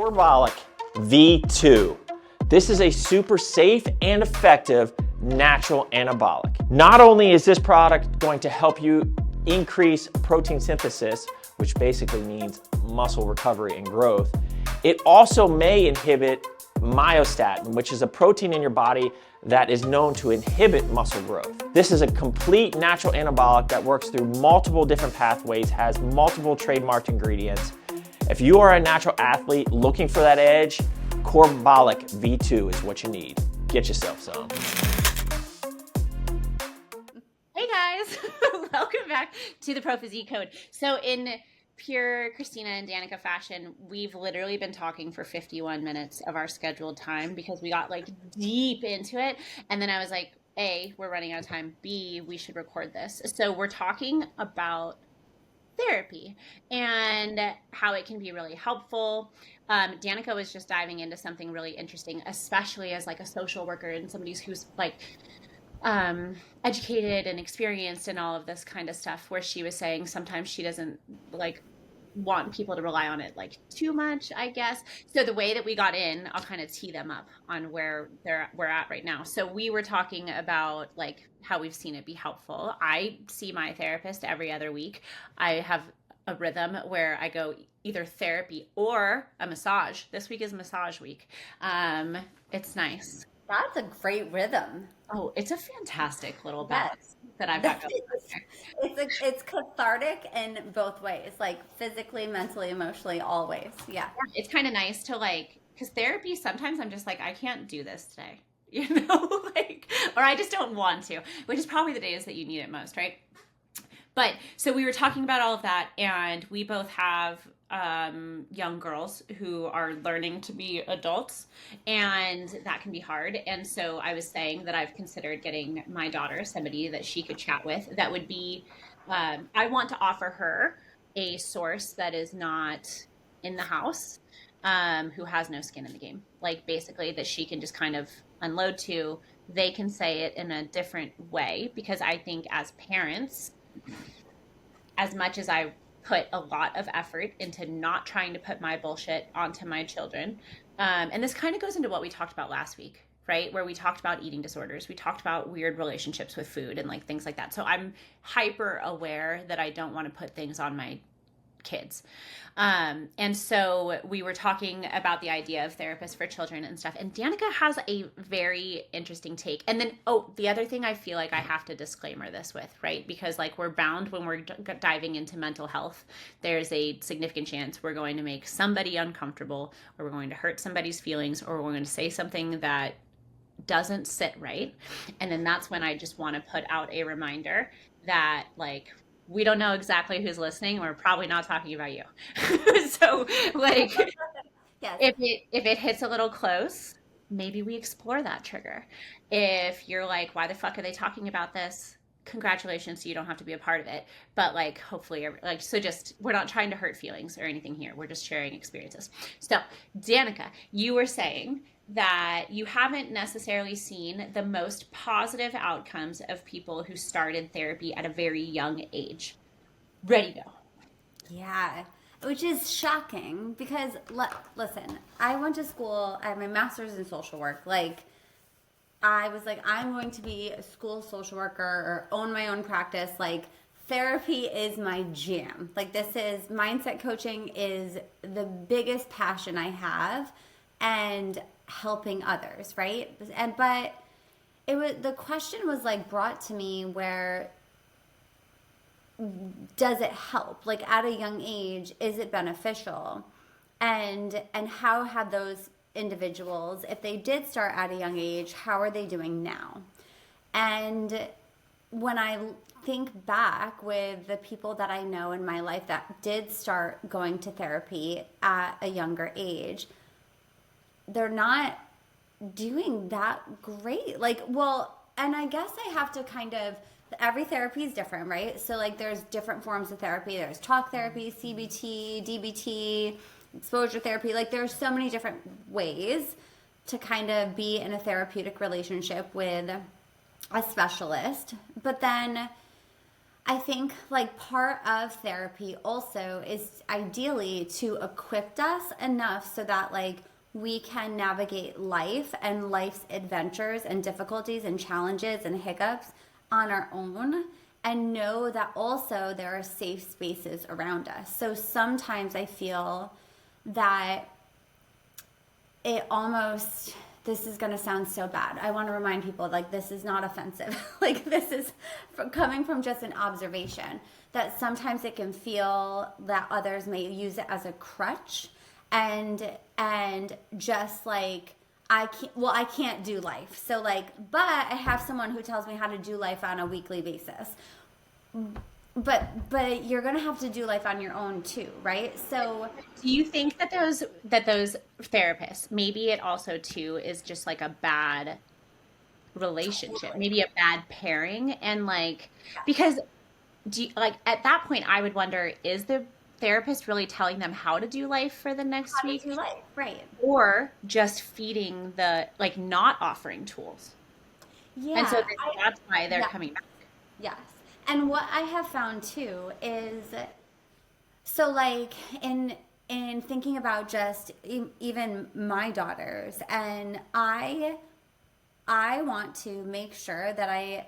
Corbolic V2. This is a super safe and effective natural anabolic. Not only is this product going to help you increase protein synthesis, which basically means muscle recovery and growth, it also may inhibit myostatin, which is a protein in your body that is known to inhibit muscle growth. This is a complete natural anabolic that works through multiple different pathways, has multiple trademarked ingredients. If you are a natural athlete looking for that edge, Corbolic V2 is what you need. Get yourself some. Hey guys, welcome back to the Pro Physique Code. So in pure Christina and Danika fashion, we've literally been talking for 51 minutes of our scheduled time because we got like deep into it. And then I was like, A, we're running out of time. B, we should record this. So we're talking about therapy and how it can be really helpful. Danika was just diving into something really interesting, especially as like a social worker and somebody who's like educated and experienced and all of this kind of stuff, where she was saying sometimes she doesn't like want people to rely on it like too much, I guess. So the way that we got in, I'll kind of tee them up on where we're at right now. So we were talking about like how we've seen it be helpful. I see my therapist every other week. I have a rhythm where I go either therapy or a massage. This week is massage week. It's nice. That's a great rhythm. Oh, it's a fantastic little balance that I've got going on. It's cathartic in both ways, like physically, mentally, emotionally, always. Yeah. It's kind of nice to like, because therapy, sometimes I'm just like, I can't do this today, you know, like, or I just don't want to, which is probably the days that you need it most, right? But so we were talking about all of that, and we both have young girls who are learning to be adults, and that can be hard. And so I was saying that I've considered getting my daughter somebody that she could chat with. That would be, I want to offer her a source that is not in the house, who has no skin in the game. Like basically that she can just kind of unload to. They can say it in a different way, because I think as parents, as much as I put a lot of effort into not trying to put my bullshit onto my children. And this kind of goes into what we talked about last week, right? Where we talked about eating disorders. We talked about weird relationships with food and like things like that. So I'm hyper aware that I don't want to put things on my kids. And so we were talking about the idea of therapists for children and stuff. And Danika has a very interesting take. And then, the other thing I feel like I have to disclaimer this with, right? Because like we're bound when we're diving into mental health, there's a significant chance we're going to make somebody uncomfortable, or we're going to hurt somebody's feelings, or we're going to say something that doesn't sit right. And then that's when I just want to put out a reminder that like, we don't know exactly who's listening. We're probably not talking about you. So like, Yes. if it hits a little close, maybe we explore that trigger. If you're like, why the fuck are they talking about this? Congratulations, you don't have to be a part of it. But like, hopefully, like, so just, we're not trying to hurt feelings or anything here. We're just sharing experiences. So Danika, you were saying that you haven't necessarily seen the most positive outcomes of people who started therapy at a very young age. Ready to go. Yeah, which is shocking because, listen, I went to school, I have my master's in social work. Like, I was like, I'm going to be a school social worker or own my own practice. Like, therapy is my jam. Like, this is, mindset coaching is the biggest passion I have, and helping others, right? But it was, the question was like brought to me where, does it help? Like at a young age, is it beneficial? And how have those individuals, if they did start at a young age, how are they doing now? And when I think back with the people that I know in my life that did start going to therapy at a younger age, they're not doing that great. Like, well, and I guess I have to kind of, every therapy is different, right? So like there's different forms of therapy. There's talk therapy, CBT, DBT, exposure therapy. Like there's so many different ways to kind of be in a therapeutic relationship with a specialist. But then I think like part of therapy also is ideally to equip us enough so that like we can navigate life and life's adventures and difficulties and challenges and hiccups on our own, and know that also there are safe spaces around us. So sometimes I feel that it almost, this is going to sound so bad. I want to remind people like this is not offensive. Like this is coming from just an observation that sometimes it can feel that others may use it as a crutch and just like I can't do life. So like, but I have someone who tells me how to do life on a weekly basis. But you're gonna have to do life on your own too, right? So Do you think that those therapists, maybe it also too is just like a bad relationship, maybe a bad pairing, and like because like at that point I would wonder, is the therapist really telling them how to do life for the next how to week, do life, right? or just feeding the like not offering tools? Yeah. And so that's why they're Yeah. coming back. Yes. And what I have found too is, so like in thinking about just even my daughters, and I want to make sure that I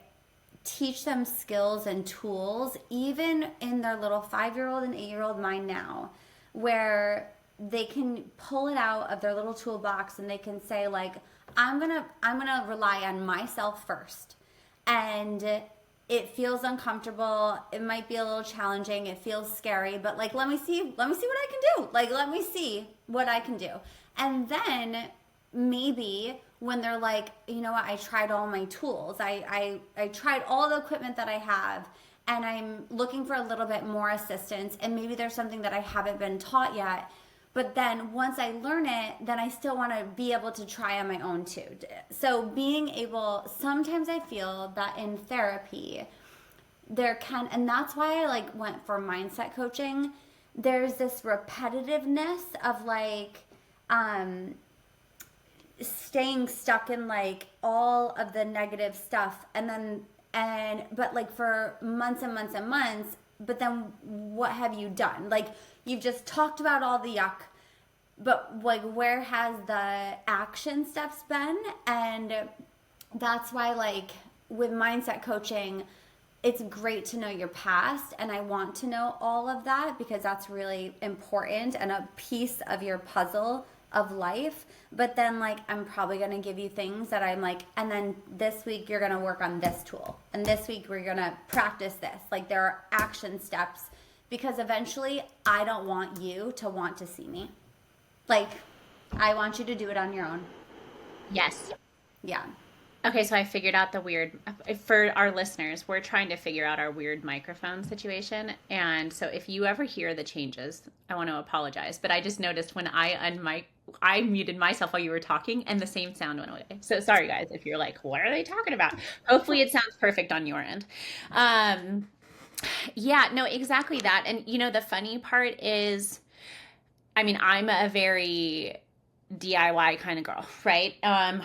teach them skills and tools even in their little 5-year-old and 8-year-old mind now, where they can pull it out of their little toolbox and they can say like, I'm gonna rely on myself first. And it feels uncomfortable. It might be a little challenging. It feels scary, but like, let me see what I can do. Like, let me see what I can do. And then maybe when they're like, you know what, I tried all my tools. I tried all the equipment that I have, and I'm looking for a little bit more assistance. And maybe there's something that I haven't been taught yet. But then once I learn it, then I still want to be able to try on my own too. So being able, sometimes I feel that in therapy, and that's why I like went for mindset coaching. There's this repetitiveness of like, staying stuck in like all of the negative stuff but like for months and months and months, but then what have you done? Like you've just talked about all the yuck, but like where has the action steps been? And that's why like with mindset coaching, it's great to know your past, and I want to know all of that because that's really important and a piece of your puzzle of life. But then like I'm probably going to give you things that I'm like, and then this week you're going to work on this tool, and this week we're going to practice this. Like there are action steps, because eventually I don't want you to want to see me. Like I want you to do it on your own. Yes. Yeah. Okay, so I figured out the weird, for our listeners, we're trying to figure out our weird microphone situation. And so if you ever hear the changes, I want to apologize. But I just noticed when I muted myself while you were talking and the same sound went away. So sorry, guys, if you're like, what are they talking about? Hopefully it sounds perfect on your end. Yeah, no, exactly that. And you know, the funny part is, I mean, I'm a very DIY kind of girl, right? I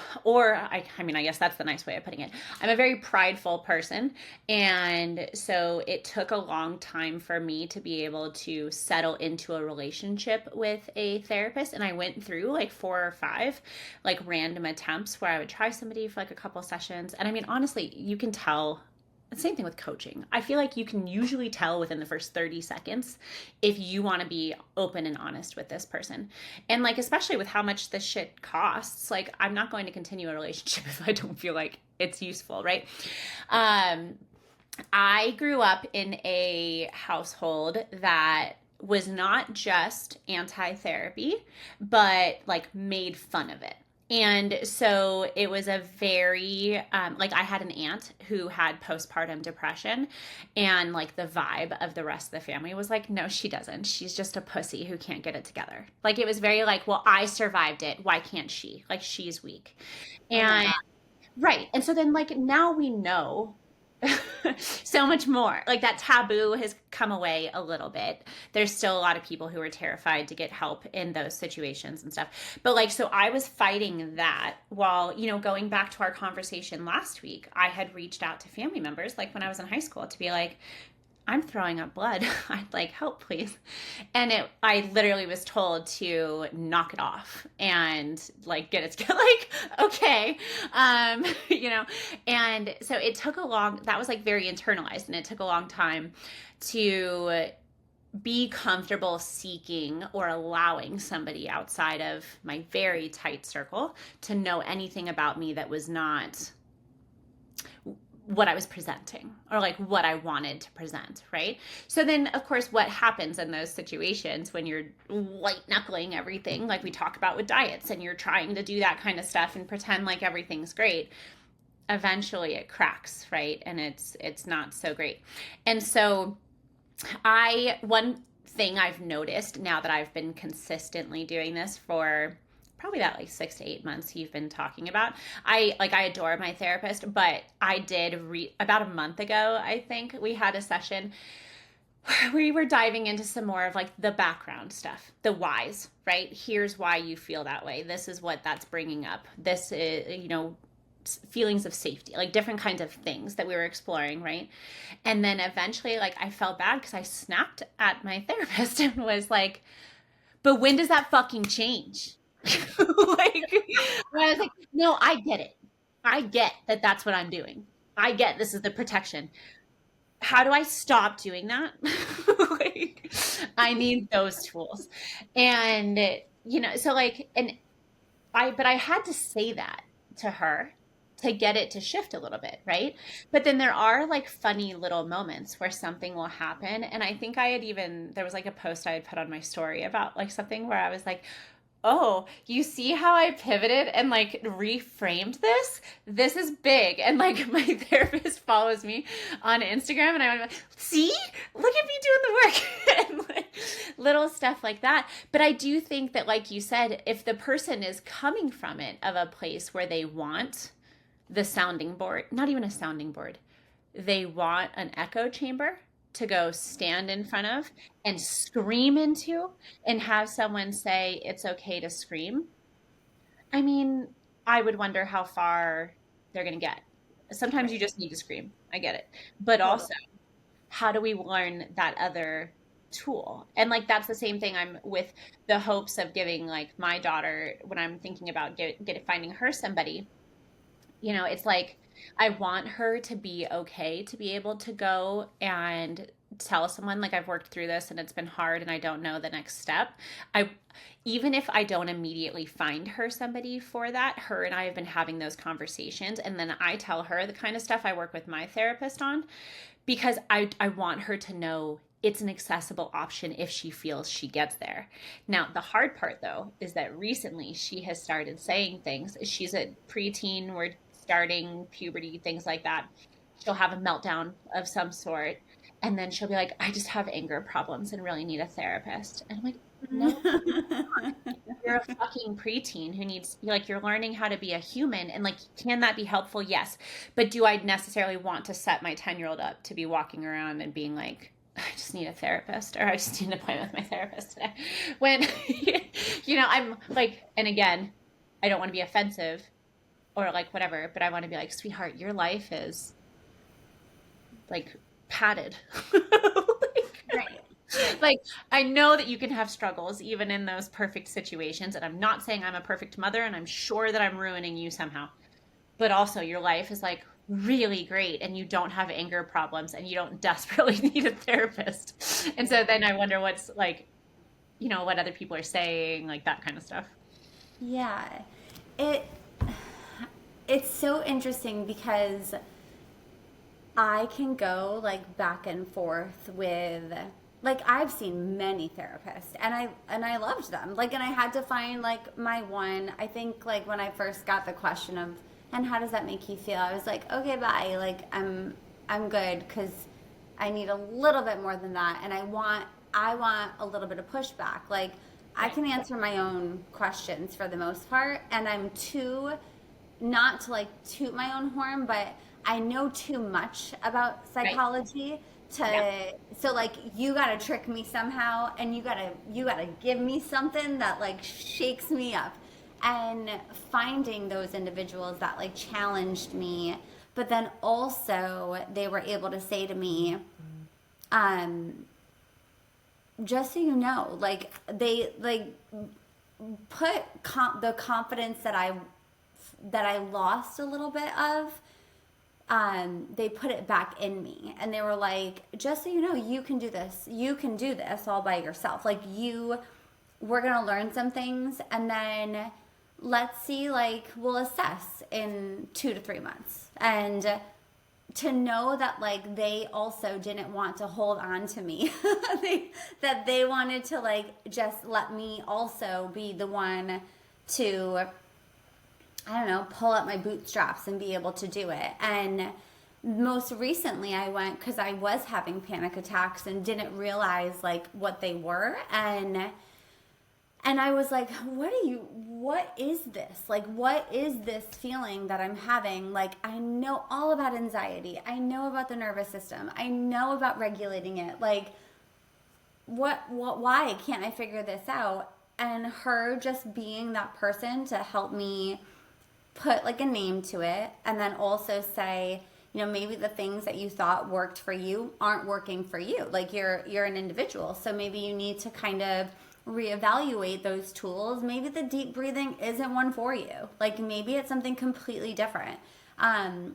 mean, I guess that's the nice way of putting it. I'm a very prideful person. And so it took a long time for me to be able to settle into a relationship with a therapist. And I went through like 4 or 5 like random attempts where I would try somebody for like a couple sessions. And I mean, honestly, you can tell. The same thing with coaching. I feel like you can usually tell within the first 30 seconds if you want to be open and honest with this person. And like, especially with how much this shit costs, like I'm not going to continue a relationship if I don't feel like it's useful, right? I grew up in a household that was not just anti-therapy, but like made fun of it. And so it was a very, like I had an aunt who had postpartum depression, and like the vibe of the rest of the family was like, no, she doesn't. She's just a pussy who can't get it together. Like it was very like, well, I survived it. Why can't she? Like she's weak. And right. And so then like now we know so much more. Like that taboo has come away a little bit. There's still a lot of people who are terrified to get help in those situations and stuff. But like, so I was fighting that while, you know, going back to our conversation last week, I had reached out to family members, like when I was in high school, to be like, I'm throwing up blood. I'd like help, please. And I literally was told to knock it off and like get it together. Like, okay, you know. And so it took that was like very internalized, and it took a long time to be comfortable seeking or allowing somebody outside of my very tight circle to know anything about me that was not what I was presenting or like what I wanted to present, right? So then, of course, what happens in those situations when you're white knuckling everything, like we talk about with diets, and you're trying to do that kind of stuff and pretend like everything's great, eventually it cracks, right? And it's not so great. And so one thing I've noticed now that I've been consistently doing this for probably that like 6 to 8 months you've been talking about. I adore my therapist, but I did about a month ago, I think we had a session where we were diving into some more of like the background stuff, the whys, right? Here's why you feel that way. This is what that's bringing up. This is, you know, feelings of safety, like different kinds of things that we were exploring, right? And then eventually, like, I felt bad because I snapped at my therapist and was like, but when does that fucking change? Like, I was like, no, I get it. I get that that's what I'm doing. I get this is the protection. How do I stop doing that? Like, I need those tools. And, you know, so like, but I had to say that to her to get it to shift a little bit, right? But then there are like funny little moments where something will happen. And I think there was like a post I had put on my story about like something where I was like, oh, you see how I pivoted and like reframed this? This is big. And like my therapist follows me on Instagram, and I went, see, look at me doing the work. And like little stuff like that. But I do think that, like you said, if the person is coming from it of a place where they want the sounding board, not even a sounding board, they want an echo chamber to go stand in front of and scream into and have someone say it's okay to scream. I mean, I would wonder how far they're going to get. Sometimes you just need to scream. I get it. But also, how do we learn that other tool? And like, that's the same thing I'm with the hopes of giving like my daughter when I'm thinking about finding her somebody. You know, it's like, I want her to be okay to be able to go and tell someone like I've worked through this and it's been hard and I don't know the next step. Even if I don't immediately find her somebody for that, her and I have been having those conversations, and then I tell her the kind of stuff I work with my therapist on, because I want her to know it's an accessible option if she feels she gets there. Now, the hard part though is that recently she has started saying things. She's a preteen, we're starting puberty, things like that. She'll have a meltdown of some sort, and then she'll be like, I just have anger problems and really need a therapist. And I'm like, no, you're a fucking preteen who needs, like, you're learning how to be a human, and like, can that be helpful? Yes. But do I necessarily want to set my 10-year-old up to be walking around and being like, I just need a therapist, or I just need an appointment with my therapist today? When, you know, I'm like, and again, I don't want to be offensive or like whatever, but I want to be like, sweetheart, your life is like padded. Right. Like, I know that you can have struggles even in those perfect situations. And I'm not saying I'm a perfect mother, and I'm sure that I'm ruining you somehow. But also your life is like really great, and you don't have anger problems, and you don't desperately need a therapist. And so then I wonder what's like, you know, what other people are saying, like that kind of stuff. Yeah. It's so interesting because I can go like back and forth with, like, I've seen many therapists and I loved them. Like, and I had to find like my one. I think like when I first got the question of, and how does that make you feel? I was like, okay, bye. Like, I'm good, because I need a little bit more than that, and I want a little bit of pushback. Like, I can answer my own questions for the most part, and I'm too, not to like toot my own horn, but I know too much about psychology so like, you gotta trick me somehow, and you gotta give me something that like shakes me up. And finding those individuals that like challenged me, but then also they were able to say to me, just so you know, like they like put the confidence that I lost a little bit of, they put it back in me, and they were like, just so you know, you can do this all by yourself. Like, we're gonna learn some things, and then let's see, like, we'll assess in 2 to 3 months. And to know that, like, they also didn't want to hold on to me, that they wanted to, like, just let me also be the one to, I don't know, pull up my bootstraps and be able to do it. And most recently I went, because I was having panic attacks and didn't realize, like, what they were. And I was like, what is this? Like, what is this feeling that I'm having? Like, I know all about anxiety. I know about the nervous system. I know about regulating it. Like, why can't I figure this out? And her just being that person to help me put, like, a name to it, and then also say, you know, maybe the things that you thought worked for you aren't working for you. Like, you're an individual, so maybe you need to kind of reevaluate those tools. Maybe the deep breathing isn't one for you. Like, maybe it's something completely different. And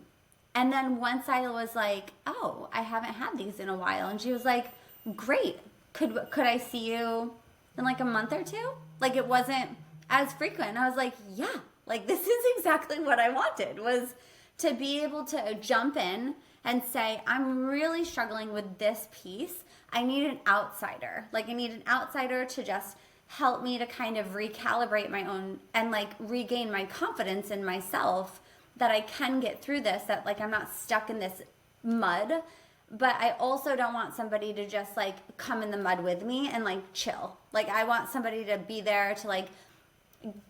then once I was like, oh, I haven't had these in a while, and she was like, great, could I see you in like a month or two? Like, it wasn't as frequent. And I was like, yeah, like, this is exactly what I wanted, was to be able to jump in and say, I'm really struggling with this piece. I need an outsider. Like, I need an outsider to just help me to kind of recalibrate my own and, like, regain my confidence in myself, that I can get through this, that, like, I'm not stuck in this mud. But I also don't want somebody to just, like, come in the mud with me and, like, chill. Like, I want somebody to be there to, like,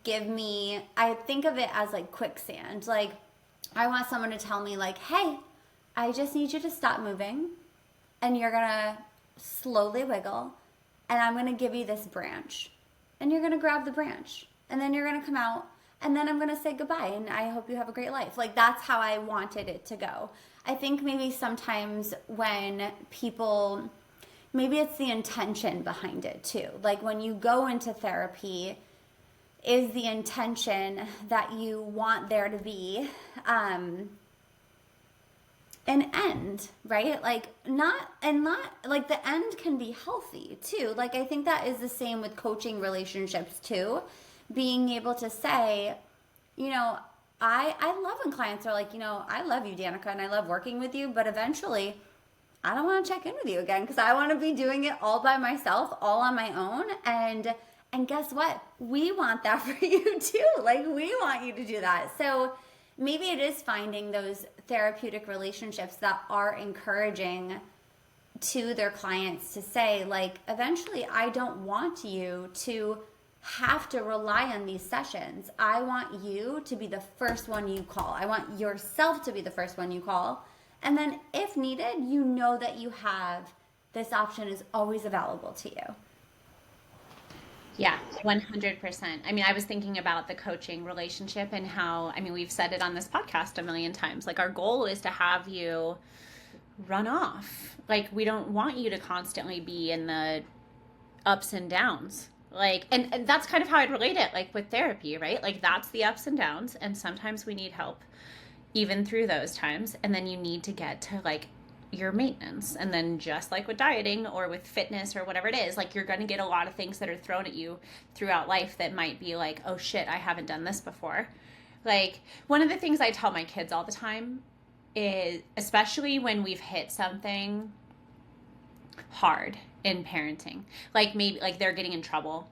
give me, I think of it as, like, quicksand. Like, I want someone to tell me, like, hey, I just need you to stop moving, and you're gonna slowly wiggle, and I'm gonna give you this branch, and you're gonna grab the branch, and then you're gonna come out, and then I'm gonna say goodbye, and I hope you have a great life. Like, that's how I wanted it to go. I think maybe sometimes when people, maybe it's the intention behind it too. Like, when you go into therapy, is the intention that you want there to be an end, right? Like, not like, the end can be healthy too. Like, I think that is the same with coaching relationships too. Being able to say, you know, I love when clients are like, you know, I love you, Danika, and I love working with you, but eventually I don't want to check in with you again, because I want to be doing it all by myself, all on my own. And guess what? We want that for you too. Like, we want you to do that. So maybe it is finding those therapeutic relationships that are encouraging to their clients to say, like, eventually I don't want you to have to rely on these sessions. I want you to be the first one you call. I want yourself to be the first one you call. And then if needed, you know that you have this option is always available to you. Yeah, 100%. I mean, I was thinking about the coaching relationship and how, I mean, we've said it on this podcast a million times. Like, our goal is to have you run off. Like, we don't want you to constantly be in the ups and downs. Like, and that's kind of how I'd relate it, like, with therapy, right? Like, that's the ups and downs. And sometimes we need help even through those times. And then you need to get to, like, your maintenance. And then just like with dieting or with fitness or whatever it is, like, you're going to get a lot of things that are thrown at you throughout life that might be like, oh shit, I haven't done this before. Like, one of the things I tell my kids all the time is, especially when we've hit something hard in parenting, like, maybe like they're getting in trouble,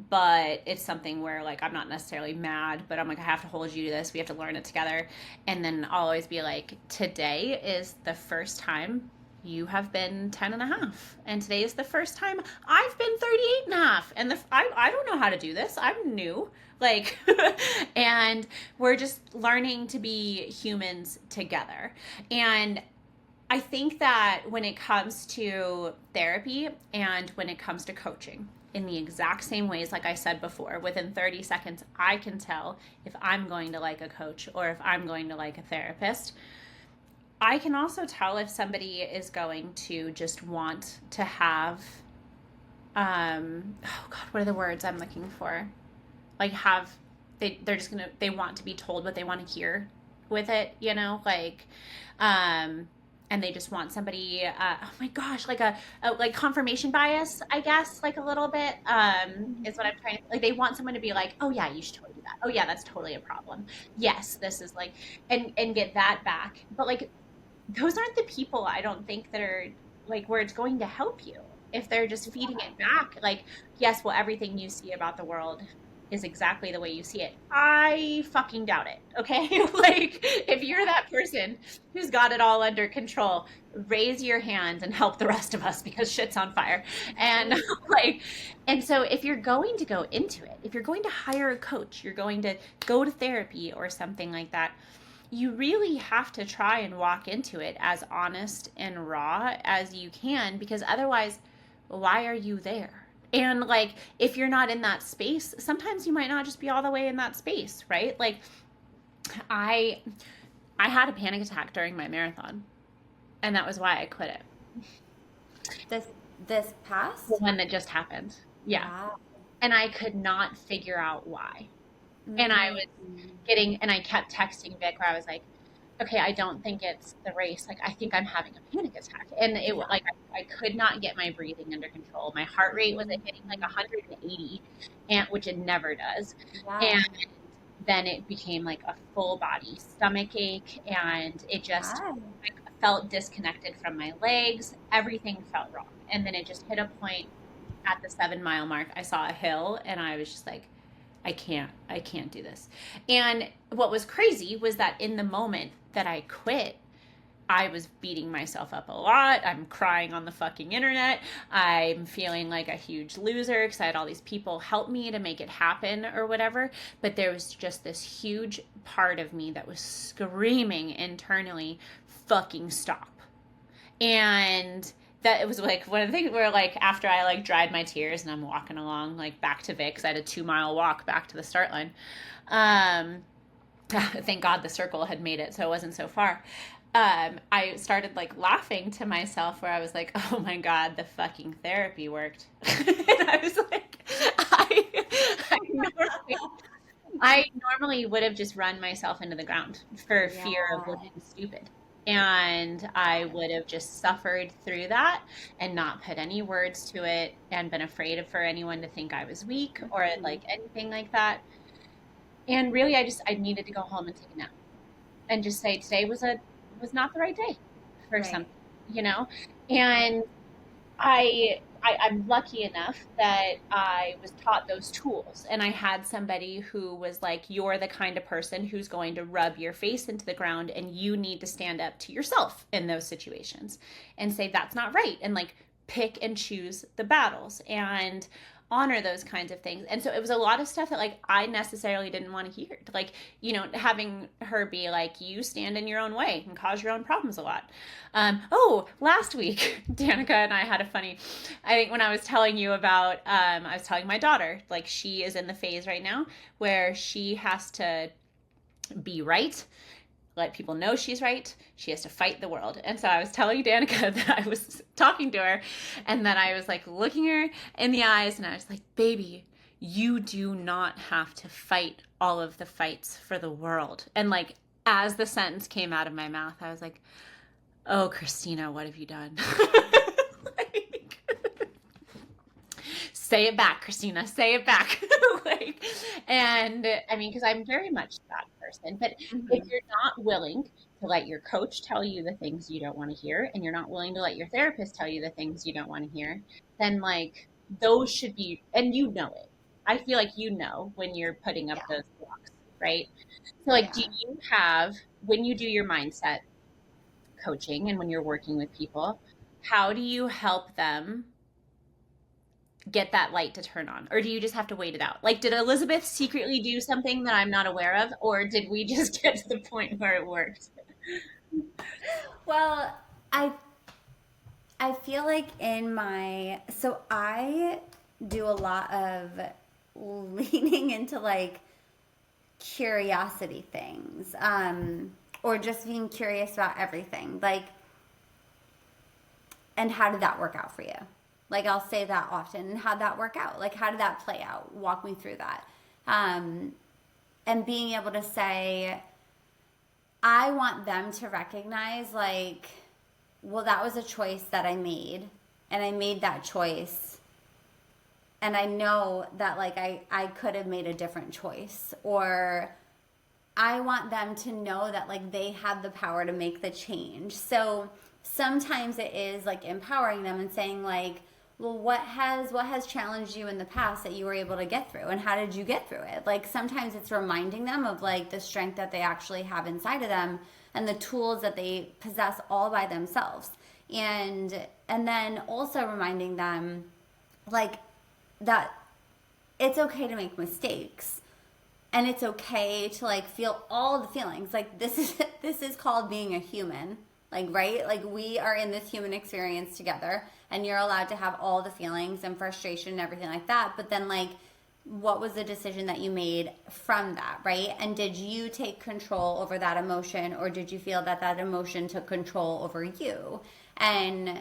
but it's something where, like, I'm not necessarily mad, but I'm like, I have to hold you to this. We have to learn it together. And then I'll always be like, today is the first time you have been 10 and a half. And today is the first time I've been 38 and a half. And I don't know how to do this. I'm new. Like, and we're just learning to be humans together. And I think that when it comes to therapy and when it comes to coaching, in the exact same ways, like I said before, within 30 seconds, I can tell if I'm going to like a coach or if I'm going to like a therapist. I can also tell if somebody is going to just want to have, oh God, what are the words I'm looking for? Like have, they're just gonna, they want to be told what they want to hear with it, you know, like, and they just want somebody, oh my gosh, like a like confirmation bias, I guess, like a little bit, is what I'm trying to, like, they want someone to be like, oh yeah, you should totally do that. Oh yeah, that's totally a problem. Yes, this is like, and get that back. But like, those aren't the people I don't think that are like where it's going to help you if they're just feeding it back. Like, yes, well, everything you see about the world is exactly the way you see it. I fucking doubt it. Okay. Like, if you're that person who's got it all under control, raise your hand and help the rest of us because shit's on fire. And like, and so if you're going to go into it, if you're going to hire a coach, you're going to go to therapy or something like that, you really have to try and walk into it as honest and raw as you can, because otherwise, why are you there? And like, if you're not in that space, sometimes you might not just be all the way in that space, right? Like, I had a panic attack during my marathon, and that was why I quit it. This past? The one that just happened. Yeah. Wow. And I could not figure out why. And I was getting, and I kept texting Vic where I was like, okay, I don't think it's the race. Like, I think I'm having a panic attack. And it was like, I could not get my breathing under control. My heart rate was hitting like 180, and which it never does. Wow. And then it became like a full body stomach ache, and it just like, felt disconnected from my legs. Everything felt wrong. And then it just hit a point at the 7-mile mark. I saw a hill, and I was just like, I can't do this. And what was crazy was that in the moment that I quit, I was beating myself up a lot. I'm crying on the fucking internet. I'm feeling like a huge loser because I had all these people help me to make it happen or whatever. But there was just this huge part of me that was screaming internally, fucking stop. And that it was like one of the things where like after I like dried my tears and I'm walking along like back to Vic, because I had a 2-mile walk back to the start line. Thank God the circle had made it so it wasn't so far. I started like laughing to myself where I was like, oh my God, the fucking therapy worked. And I was like, I normally would have just run myself into the ground for fear of looking stupid. And I would have just suffered through that and not put any words to it and been afraid for anyone to think I was weak or like anything like that. And really, I needed to go home and take a nap and just say today was not the right day for something, you know? And I'm lucky enough that I was taught those tools, and I had somebody who was like, you're the kind of person who's going to rub your face into the ground, and you need to stand up to yourself in those situations and say that's not right, and like pick and choose the battles and honor those kinds of things. And so it was a lot of stuff that like I necessarily didn't want to hear, like, you know, having her be like, you stand in your own way and cause your own problems a lot. Last week Danika and I had a funny, I think when I was telling you about I was telling my daughter, like, she is in the phase right now where she has to be right, let people know she's right. She has to fight the world. And so I was telling Danika that I was talking to her, and then I was like looking her in the eyes, and I was like, baby, you do not have to fight all of the fights for the world. And like, as the sentence came out of my mouth, I was like, oh, Christina, what have you done? Like, say it back, Christina, say it back. Like, and I mean, because I'm very much that person, but if you're not willing to let your coach tell you the things you don't want to hear, and you're not willing to let your therapist tell you the things you don't want to hear, then like those should be, and you know it. I feel like you know when you're putting up those blocks, right? So like, do you have, when you do your mindset coaching and when you're working with people, how do you help them get that light to turn on? Or do you just have to wait it out? Like, did Elizabeth secretly do something that I'm not aware of? Or did we just get to the point where it worked? Well, I feel like so I do a lot of leaning into like curiosity things. or just being curious about everything. Like, and how did that work out for you? Like, I'll say that often. And how'd that work out? Like, how did that play out? Walk me through that. And being able to say, I want them to recognize, like, well, that was a choice that I made, and I made that choice. And I know that, like, I could have made a different choice. Or I want them to know that, like, they have the power to make the change. So sometimes it is, like, empowering them and saying, like, well, what has challenged you in the past that you were able to get through, and how did you get through it? Like, sometimes it's reminding them of, like, the strength that they actually have inside of them and the tools that they possess all by themselves. And then also reminding them, like, that it's okay to make mistakes, and it's okay to, like, feel all the feelings. Like, this is called being a human. Like, right? Like, we are in this human experience together, and you're allowed to have all the feelings and frustration and everything like that. But then, like, what was the decision that you made from that, right? And did you take control over that emotion, or did you feel that that emotion took control over you? And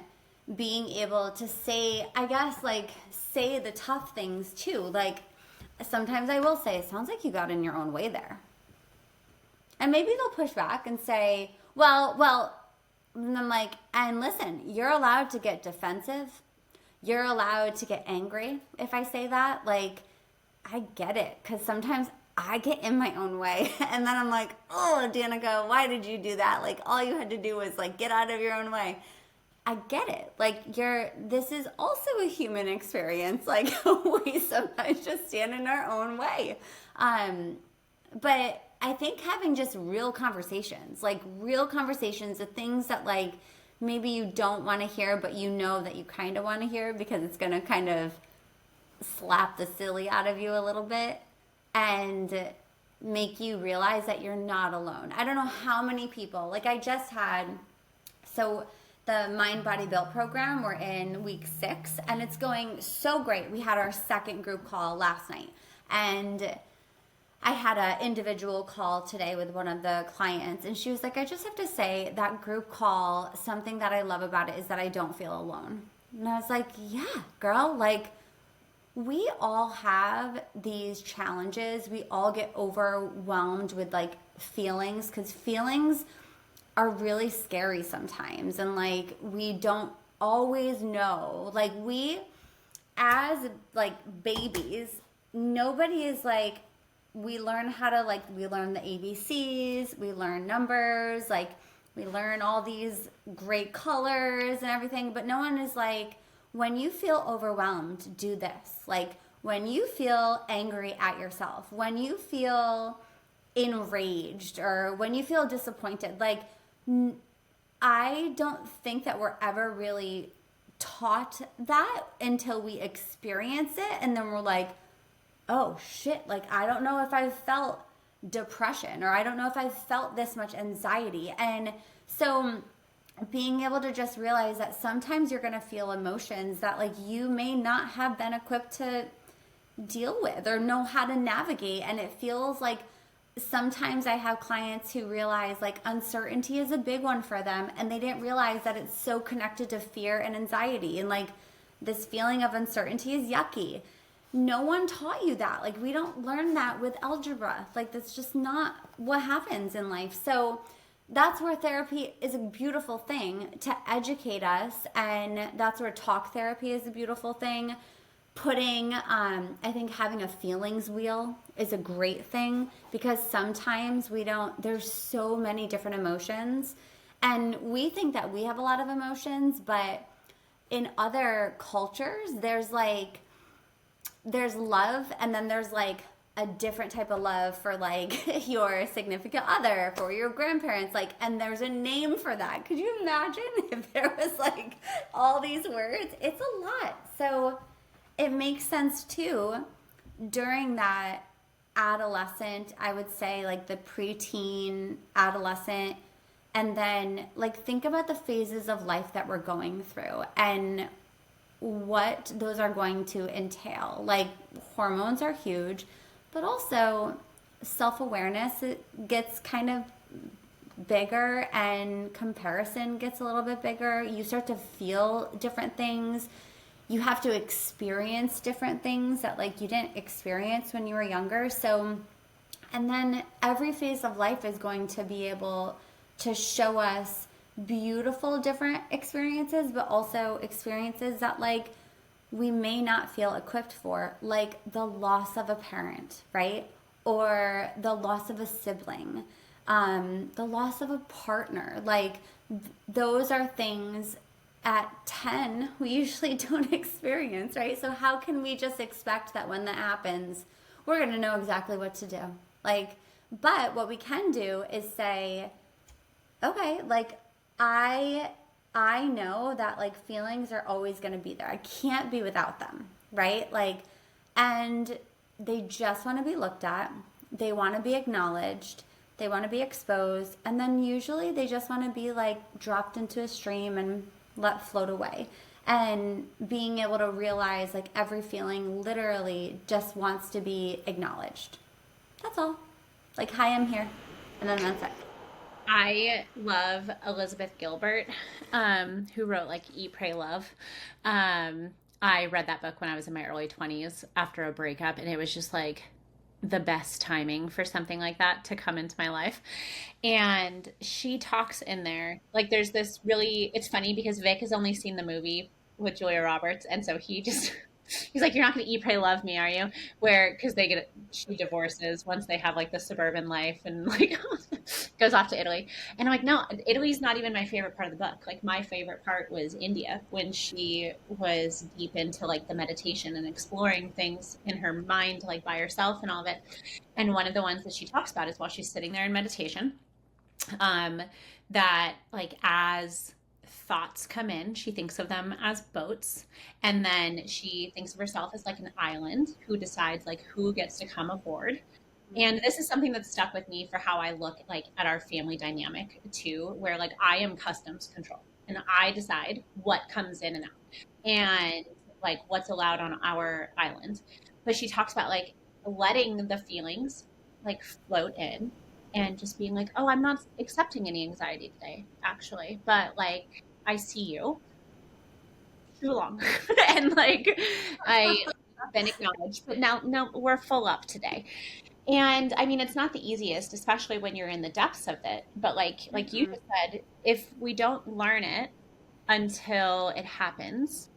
being able to say, I guess, like, say the tough things too. Like, sometimes I will say, it sounds like you got in your own way there. And maybe they'll push back and say, well, and I'm like, and listen, you're allowed to get defensive. You're allowed to get angry if I say that. Like, I get it, because sometimes I get in my own way. And then I'm like, oh, Danika, why did you do that? Like, all you had to do was, like, get out of your own way. I get it. Like, this is also a human experience. Like, we sometimes just stand in our own way. But I think having just real conversations, the things that, like, maybe you don't want to hear, but you know that you kind of want to hear because it's going to kind of slap the silly out of you a little bit and make you realize that you're not alone. I don't know how many people, like, I just had, so the Mind Body Built program, we're in week 6, and it's going so great. We had our second group call last night, and I had an individual call today with one of the clients, and she was like, I just have to say that group call, something that I love about it is that I don't feel alone. And I was like, yeah, girl, like, we all have these challenges. We all get overwhelmed with, like, feelings, because feelings are really scary sometimes. And, like, we don't always know. Like, we, as, like, babies, nobody is, like, we learn how to, like, we learn the ABCs, we learn numbers, like, we learn all these great colors and everything, but no one is like, when you feel overwhelmed, do this. Like, when you feel angry at yourself, when you feel enraged, or when you feel disappointed, like, I don't think that we're ever really taught that until we experience it, and then we're like, oh shit, like, I don't know if I've felt depression, or I don't know if I've felt this much anxiety. And so being able to just realize that sometimes you're going to feel emotions that, like, you may not have been equipped to deal with or know how to navigate. And it feels like sometimes I have clients who realize, like, uncertainty is a big one for them, and they didn't realize that it's so connected to fear and anxiety, and, like, this feeling of uncertainty is yucky. No one taught you that. Like, we don't learn that with algebra. Like, that's just not what happens in life. So that's where therapy is a beautiful thing, to educate us. And that's where talk therapy is a beautiful thing. I think having a feelings wheel is a great thing, because sometimes there's so many different emotions, and we think that we have a lot of emotions, but in other cultures, there's love, and then there's, like, a different type of love for, like, your significant other, for your grandparents, like, and there's a name for that. Could you imagine if there was, like, all these words? It's a lot. So it makes sense too, during that adolescent, I would say, like, the preteen, adolescent, and then, like, think about the phases of life that we're going through and what those are going to entail. Like, hormones are huge, but also self-awareness, it gets kind of bigger and comparison gets a little bit bigger. You start to feel different things. You have to experience different things that like you didn't experience when you were younger. So, and then every phase of life is going to be able to show us beautiful different experiences, but also experiences that like we may not feel equipped for, like the loss of a parent, right? Or the loss of a sibling, the loss of a partner. Like those are things at 10 we usually don't experience, right? So how can we just expect that when that happens, we're going to know exactly what to do? Like, but what we can do is say, okay, like I know that like feelings are always going to be there. I can't be without them, right? Like, and they just want to be looked at. They want to be acknowledged. They want to be exposed. And then usually they just want to be like dropped into a stream and let float away. And being able to realize like every feeling literally just wants to be acknowledged. That's all. Like, hi, I'm here. And then that's it. I love Elizabeth Gilbert, who wrote like Eat, Pray, Love. I read that book when I was in my early 20s after a breakup, and it was just like the best timing for something like that to come into my life. And she talks in there, like there's this really, it's funny because Vic has only seen the movie with Julia Roberts, and so he's like, you're not going to eat, pray, love me, are you? Where, because she divorces once they have like the suburban life and like goes off to Italy. And I'm like, no, Italy's not even my favorite part of the book. Like my favorite part was India, when she was deep into like the meditation and exploring things in her mind, like by herself and all of it. And one of the ones that she talks about is while she's sitting there in meditation, that like as thoughts come in, she thinks of them as boats, and then she thinks of herself as like an island who decides like who gets to come aboard. And this is something that's stuck with me for how I look like at our family dynamic too, where like I am customs control and I decide what comes in and out and like what's allowed on our island. But she talks about like letting the feelings like float in and just being like, oh, I'm not accepting any anxiety today, actually, but like I see you too long. And like I've been acknowledged, but now no, we're full up today. And I mean, it's not the easiest, especially when you're in the depths of it. But like you just said, if we don't learn it until it happens,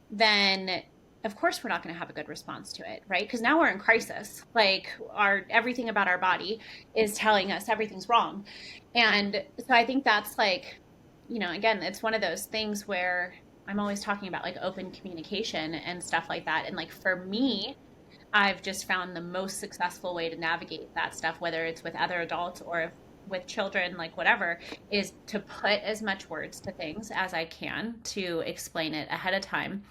then of course we're not going to have a good response to it, right? Because now we're in crisis. Like everything about our body is telling us everything's wrong. And so I think that's like, you know, again, it's one of those things where I'm always talking about like open communication and stuff like that. And like for me, I've just found the most successful way to navigate that stuff, whether it's with other adults or with children, like whatever, is to put as much words to things as I can to explain it ahead of time,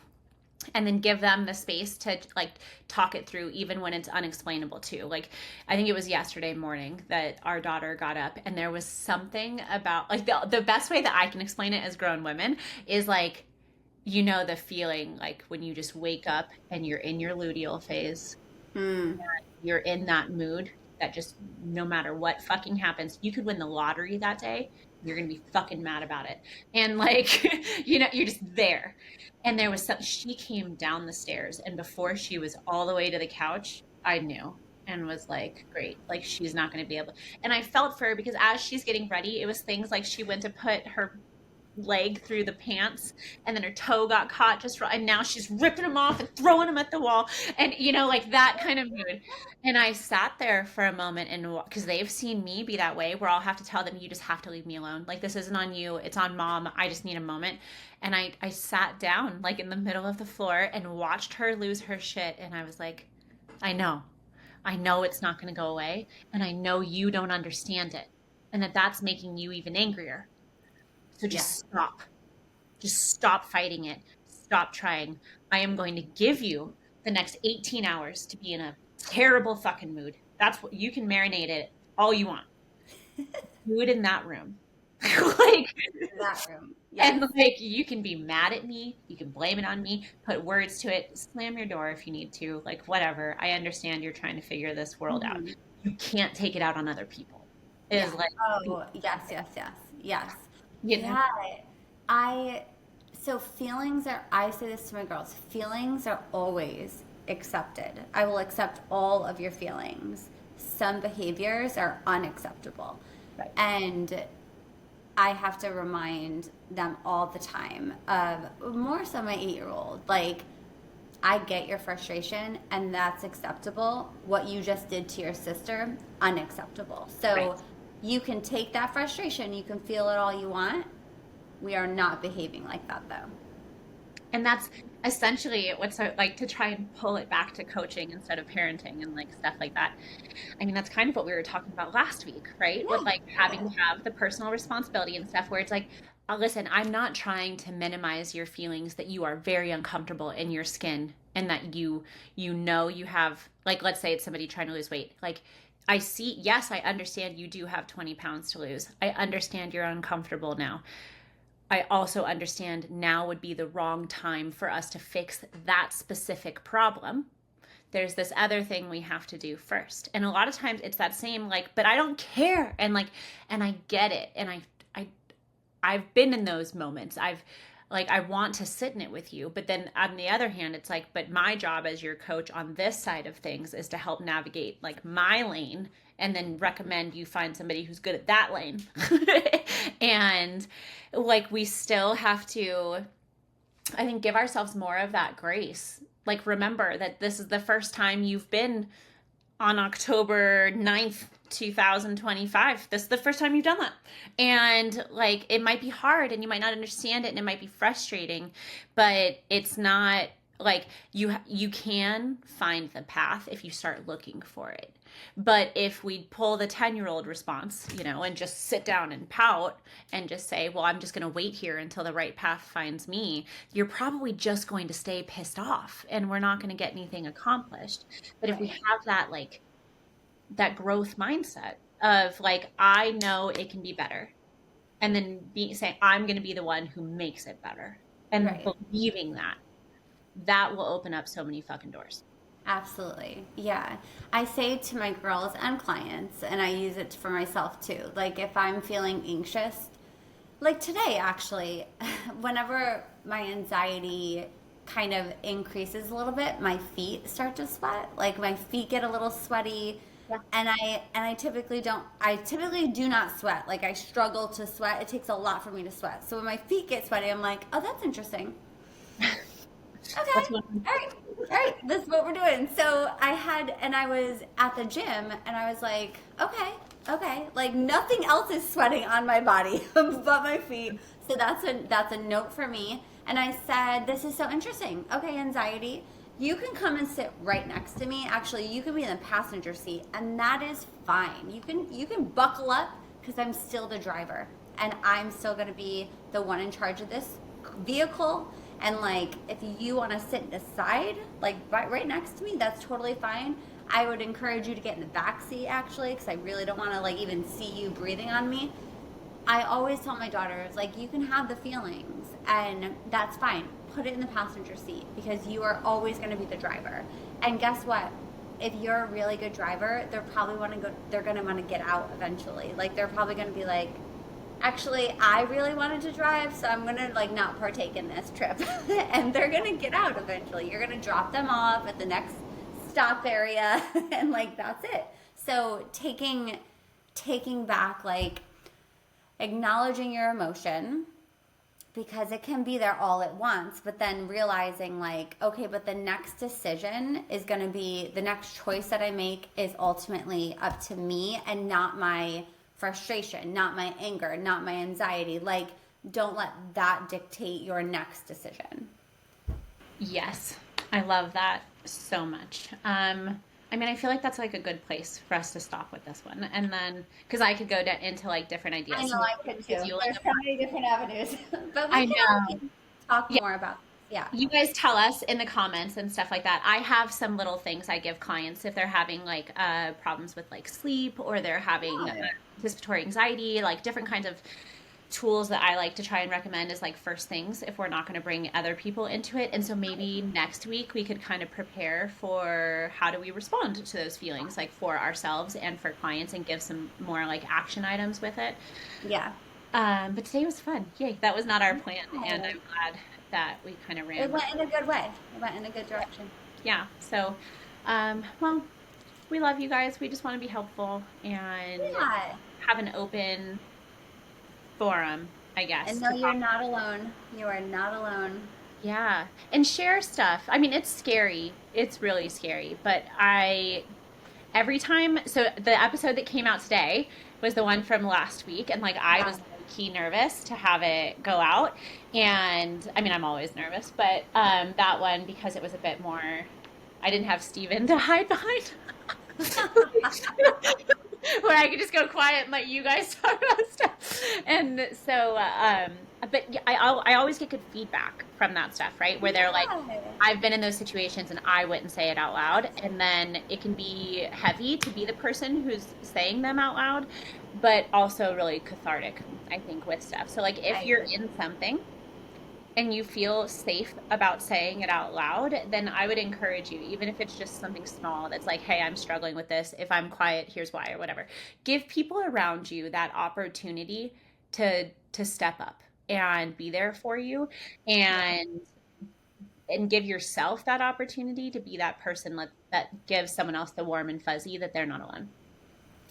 and then give them the space to like talk it through even when it's unexplainable too. Like I think it was yesterday morning that our daughter got up and there was something about like the best way that I can explain it as grown women is like, you know, the feeling like when you just wake up and you're in your luteal phase, you're in that mood that just no matter what fucking happens, you could win the lottery that day, you're gonna be fucking mad about it. And like, you know, you're just there. And there was she came down the stairs, and before she was all the way to the couch, I knew and was like, great, like she's not going to be able. And I felt for her because as she's getting ready, it was things like she went to put her leg through the pants and then her toe got caught just right, and now she's ripping them off and throwing them at the wall, and you know, like that kind of mood. And I sat there for a moment, and because they've seen me be that way where I'll have to tell them, you just have to leave me alone, like this isn't on you, it's on mom, I just need a moment. And I sat down like in the middle of the floor and watched her lose her shit, and I was like, I know it's not going to go away, and I know you don't understand it, and that's making you even angrier. So just stop fighting it. Stop trying. I am going to give you the next 18 hours to be in a terrible fucking mood. That's what you can marinate it all you want. Do it in that room. Like that room. Yes. And like you can be mad at me, you can blame it on me, put words to it, slam your door if you need to, like whatever. I understand you're trying to figure this world out. You can't take it out on other people. is like, Oh, yes. you know, Yeah. I, so feelings are, I say this to my girls, feelings are always accepted. I will accept all of your feelings. Some behaviors are unacceptable. Right. And I have to remind them all the time of, more so my 8-year-old, like, I get your frustration and that's acceptable. What you just did to your sister, unacceptable. So Right. you can take that frustration, you can feel it all you want. We are not behaving like that though. And that's essentially what's like, to try and pull it back to coaching instead of parenting and like stuff like that. I mean, that's kind of what we were talking about last week, right? With like having to have the personal responsibility and stuff where it's like, listen, I'm not trying to minimize your feelings that you are very uncomfortable in your skin and that you know you have, like, let's say it's somebody trying to lose weight. Like, I see, yes, I understand you do have 20 pounds to lose. I understand you're uncomfortable now. I also understand now would be the wrong time for us to fix that specific problem. There's this other thing we have to do first. And a lot of times it's that same like, but I don't care. And like, and I get it. And I've been in those moments. I want to sit in it with you. But then on the other hand, it's like, but my job as your coach on this side of things is to help navigate like my lane and then recommend you find somebody who's good at that lane. And like, we still have to, I think, give ourselves more of that grace. Like, remember that this is the first time you've been on October 9th, 2025. This is the first time you've done that. And like, it might be hard and you might not understand it and it might be frustrating, but it's not like you can find the path if you start looking for it. But if we pull the 10-year-old response, you know, and just sit down and pout and just say, well, I'm just going to wait here until the right path finds me, you're probably just going to stay pissed off and we're not going to get anything accomplished. But if we have that, like, that growth mindset of like, I know it can be better. And then saying, I'm going to be the one who makes it better. And believing that will open up so many fucking doors. Absolutely. Yeah. I say to my girls and clients, and I use it for myself too, like if I'm feeling anxious, like today actually, whenever my anxiety kind of increases a little bit, my feet start to sweat. Like my feet get a little sweaty. Yeah. And I typically do not sweat. Like I struggle to sweat. It takes a lot for me to sweat. So when my feet get sweaty, I'm like, oh, that's interesting. Okay. All right. This is what we're doing. So I was at the gym and I was like, okay. Like nothing else is sweating on my body but my feet. So that's a note for me. And I said, this is so interesting. Okay, anxiety. You can come and sit right next to me. Actually, you can be in the passenger seat and that is fine. You can buckle up because I'm still the driver and I'm still going to be the one in charge of this vehicle. And like, if you want to sit aside, like right next to me, that's totally fine. I would encourage you to get in the back seat actually, because I really don't want to like even see you breathing on me. I always tell my daughters, like, you can have the feelings and that's fine. Put it in the passenger seat because you are always going to be the driver. And guess what? If you're a really good driver, they're going to want to get out eventually. Like they're probably going to be like, actually, I really wanted to drive, so I'm going to like not partake in this trip. And they're going to get out eventually. You're going to drop them off at the next stop area and like that's it. So taking back, like acknowledging your emotion because it can be there all at once, but then realizing like, okay, but the next decision is going to be, the next choice that I make is ultimately up to me and not my frustration, not my anger, not my anxiety. Like, don't let that dictate your next decision. Yes, I love that so much. I mean, I feel like that's like a good place for us to stop with this one. And then, because I could go into like different ideas. I know, I could too. There's so many different avenues. But we can talk more about this. Yeah. You guys tell us in the comments and stuff like that. I have some little things I give clients if they're having like problems with like sleep or they're having anticipatory anxiety, like different kinds of tools that I like to try and recommend as like first things if we're not going to bring other people into it. And so maybe next week we could kind of prepare for how do we respond to those feelings, like for ourselves and for clients, and give some more like action items with it. Yeah. But today was fun. Yay. That was not our plan. And I'm glad that we kind of ran. It went in a good way. It went in a good direction. Yeah. So, well, we love you guys. We just want to be helpful and have an open forum, I guess. And no, you're not alone. You are not alone. Yeah. And share stuff. I mean, it's scary. It's really scary. But every time, so the episode that came out today was the one from last week. And like, I was key nervous to have it go out. And I mean, I'm always nervous, but that one, because it was a bit more, I didn't have Steven to hide behind. Where I could just go quiet and let you guys talk about stuff. And so, but I always get good feedback from that stuff, right? Where they're like, I've been in those situations and I wouldn't say it out loud. And then it can be heavy to be the person who's saying them out loud, but also really cathartic, I think, with stuff. So like if you're in something and you feel safe about saying it out loud, then I would encourage you, even if it's just something small that's like, hey, I'm struggling with this. If I'm quiet, here's why, or whatever. Give people around you that opportunity to step up and be there for you, and give yourself that opportunity to be that person that gives someone else the warm and fuzzy that th're not alone.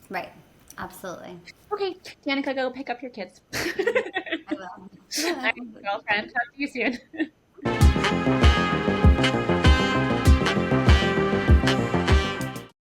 Right. Absolutely. Okay, Danika, go pick up your kids. I will. All right, girlfriend. Talk to you soon.